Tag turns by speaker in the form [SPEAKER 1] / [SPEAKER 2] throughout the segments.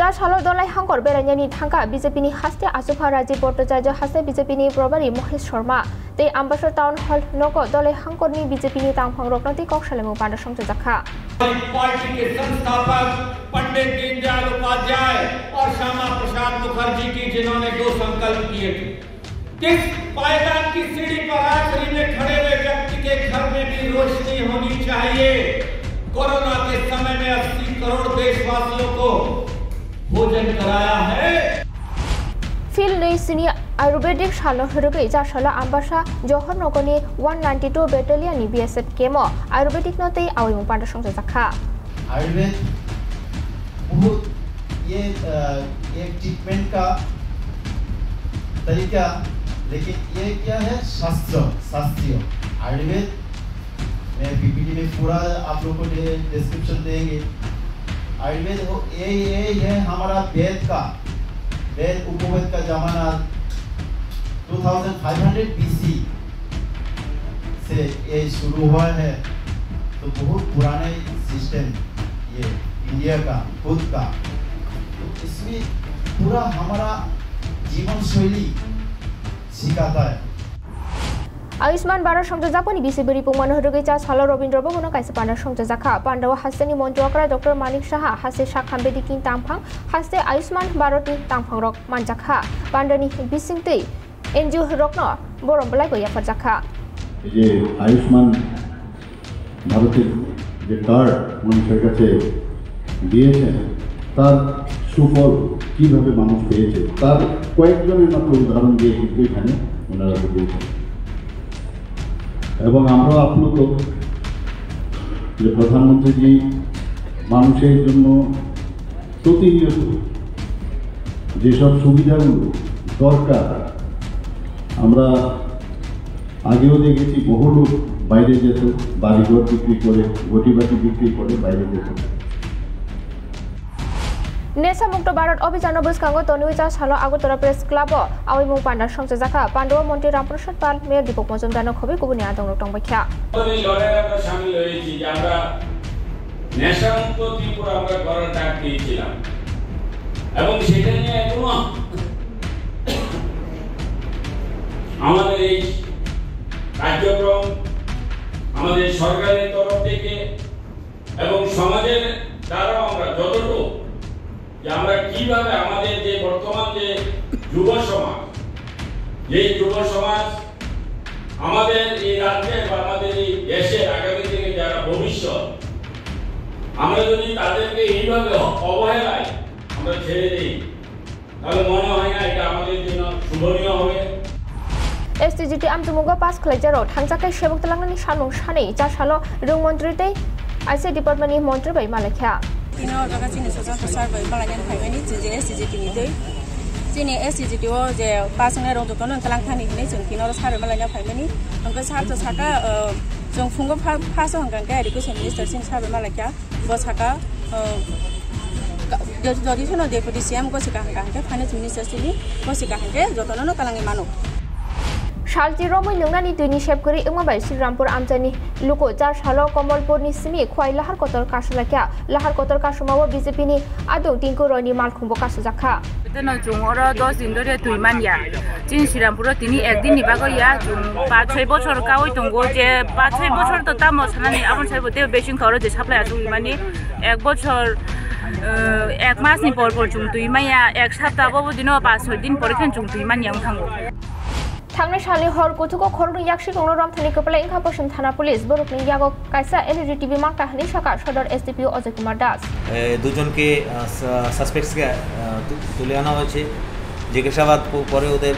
[SPEAKER 1] যা সালো দলাই হাঙ্কর বেড়াইনি থাঙ্কা বিজেপিনি হাস্তে আসুফা রাজীব ভট্টাচার্য হাস্তে বিজেপিনি প্রভারী মহেশ শর্মা ते आम्बासर टाउन हॉल नको दले हांकरनी बीजेपीनी तांफां रत्नती कौशलेमु पांडा संजय जाखा
[SPEAKER 2] पार्टी के संस्थापक पंडित दीनदयाल उपाध्याय और श्यामा प्रसाद मुखर्जी की जिन्होंने दो संकल्प किए थे किस पायदान की सीढ़ी पर आखिरी में खड़े हुए व्यक्ति के घर में भी रोशनी होनी चाहिए। कोरोना के समय में 80 करोड़ देशवासियों को भोजन कराया है।
[SPEAKER 1] फिल नै सिनी आयुर्वेदिक सालो हरुगै जा साला आम्बासा जहर नगरनि 192 बेटालियन बीएसएफ केमो आयुर्वेदिक नते आवेमु पांडा संजय जाखा
[SPEAKER 3] आयुर्वेद बहुत ये एक ट्रीटमेंट का तरीका, लेकिन ये क्या है शास्त्रीय आयुर्वेद में पीपीटी में पूरा आप लोगों को डिस्क्रिप्शन देंगे। आयुर्वेद ये है हमारा वेद उपवेद का जमाना 2500 BC से ये शुरू हुआ है, तो बहुत पुराने सिस्टम ये इंडिया का खुद का, तो इसमें पूरा हमारा जीवन शैली सिखाता है।
[SPEAKER 1] आयुष्मान भारत संजय जापानी बिसिबरी पुंगमान हरुगै चा सालो रविंद्र भवन काइसे पांडा संजय जाखा पांडव हास्तेनि मंत्रकरा डॉक्टर मानिक साहा हासे शाखामबेदि किं तांफां हास्ते आयुष्मान भारतनि तांफां रक मानजाखा पांडनि बिसिंगतै एनजिओ रकनो बरम बलाइबो याफार जाखा
[SPEAKER 4] যে আয়ুষ্মান ভারতের যে কার্ড মানুষের কাছে দিয়েছেন তার সুফল কিভাবে মানুষ পেয়েছে তার কয়েকজনের মাত্র উদাহরণ দিয়ে কিন্তু এখানে ওনারা দিয়েছেন এবং আমরা আপ্লুত যে প্রধানমন্ত্রীজি মানুষের জন্য প্রতিনিয়ত যেসব সুবিধাগুলো দরকার আমরা আগেও দেখেছি বহু লোক বাইরে যেত বাড়িঘর বিক্রি করে গটিবাটি বিক্রি করে বাইরে যেত
[SPEAKER 1] नेसा मुक्त भारत अभियान बुस्कांगो तनुजा सालो आगरतला प्रेस क्लब आवेमु पांडा संजय जाखा पांडव मंत्री रामप्रसाद पाल मेयर दीपक मजुमदार खबि गुबुनि आदं रक्तं बाख्या
[SPEAKER 5] লড়াইয়ে শামিল হয়েছি যে আমরা নেশা মুক্ত ত্রিপুরা আমরা করার ডাক দিয়েছিলাম এবং সেটা নিয়ে এখনো আমাদের এই কার্যক্রম আমাদের সরকারের তরফ থেকে এবং সমাজের দ্বারা আমরা যতটুকু যে আমরা কিভাবে আমাদের যে বর্তমান যে যুব সমাজ আমাদের এই রাজ্যের বা আমাদের এই দেশের আগামী থেকে যারা ভবিষ্যৎ আমরা যদি তাদেরকে এইভাবে অবহেলায় আমরা ছেড়ে দিই তাহলে মনে হয় না এটা আমাদের জন্য শুভনীয় হবে।
[SPEAKER 1] एसटीजीटी आमतुमुगा पास खलाइजारो थांजाखाय सेबक तलांगनि सानमु सानै जा सालो रों मन्त्रीते आइसि डिपार्टमेन्टनि मन्त्री bye मालाखिया
[SPEAKER 6] Pino Ragazini Susan Sarva, Malayan Pavani, SCGT, Sini SCGT, the Passenger of the Conan Talankani Nation, Pino Malayan Pavani, and the Sarta Saka, Jung Fungo Pass on Ganga, Education Minister since Harvey Malaka, Bosaka, the additional deputy CM Gosika, Finance Minister Sili, Gosika, Jotono Kalangamano. शालजी रोमै नंगानि दुनि शेपकरि एमबाय Shrirampur आमजानि लुको jar सालो कमलपुरनि सिमी खय लाहार Qatar कासलाख्या लाहार Qatar कासमाव बीजेपीनि आदौ टिंकु रनि मालखुंबो कासजाखा
[SPEAKER 7] तेनो जुंगरो 10 दिन धरे तुइमानिया जिन श्रीरामपुर तिनि एकदिन निबागया जुं 5-6 বছর कावै दंगो जे 5-6 বছর तो तामो सानानि आबन साइबते बेसिं खरो जे साप्लाया तुइमानि 1 বছর 1 मासनि पर जुं तुइमाया 1 सप्ताहबो दिनो 5-6 दिन परेखेन जुं तुइमानिया थांगो
[SPEAKER 1] थांनाय सालनि हर गथुको खरनि याक्सि गंनो रामथानि कपला इंखा पसन थाना पुलिस बरुकनि यागो कायसा एलईडी टीवी मांगता हनि सका सदर एसडीपीओ अजय कुमार दास
[SPEAKER 8] দুজনকে সাসপেক্টস কে তুলে আনা হয়েছে জিজ্ঞাসাবাদ পরে ওদের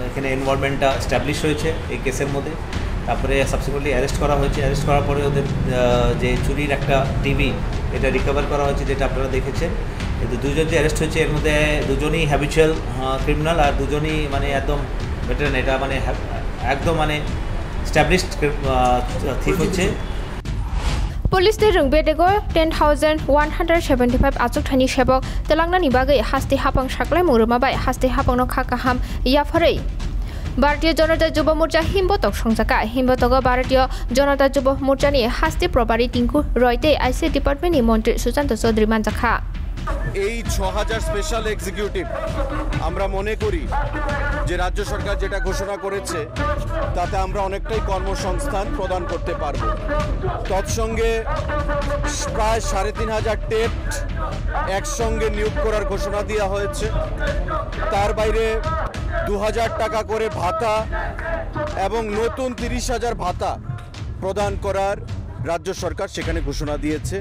[SPEAKER 8] এখানে ইনভলভমেন্টটা এস্টাবলিশ হয়েছে এই কেসের মধ্যে তারপরে সাবসিকুয়েন্টলি অ্যারেস্ট করা হয়েছে অ্যারেস্ট করার পরে ওদের যে চুরির একটা টিভি এটা রিকভার করা হয়েছে যেটা আপনারা দেখেছেন এই দুজন যে অ্যারেস্ট হয়েছে এর মধ্যে দুজনই হ্যাবিচুয়াল ক্রিমিনাল আর দুজনই মানে একদম বেটার এটা মানে একদম মানে এস্টাবলিশড থিফ হচ্ছে
[SPEAKER 1] पुलिस ने रंगबेदेगो 10,175 आजुकथानि सेबक तलांगनानि बागै हास्ति हापां साक्लाय मुरुमाबाय हास्ति हापांनो खाकाहाम याफारै भारतीय जनता युव मोर्चा हिमबतक संजाका हिमबतक भारतीय जनता युव मोर्चानि हास्ति प्रभारी टिंकु रयते आईसी डिपार्टमेन्टनि मन्त्री सुशांत चौधरी मानजाखा
[SPEAKER 9] এই 6000 স্পেশাল এক্সিকিউটিভ আমরা মনে করি যে রাজ্য সরকার যেটা ঘোষণা করেছে তাতে আমরা অনেকটাই কর্মসংস্থান প্রদান করতে পারব। তৎসঙ্গে প্রায় 3500 টেট একসঙ্গে নিয়োগ করার ঘোষণা দেওয়া হয়েছে। তার বাইরে 2000 টাকা করে ভাতা এবং নতুন 30,000 ভাতা প্রদান করার রাজ্য সরকার সেখানে ঘোষণা দিয়েছে।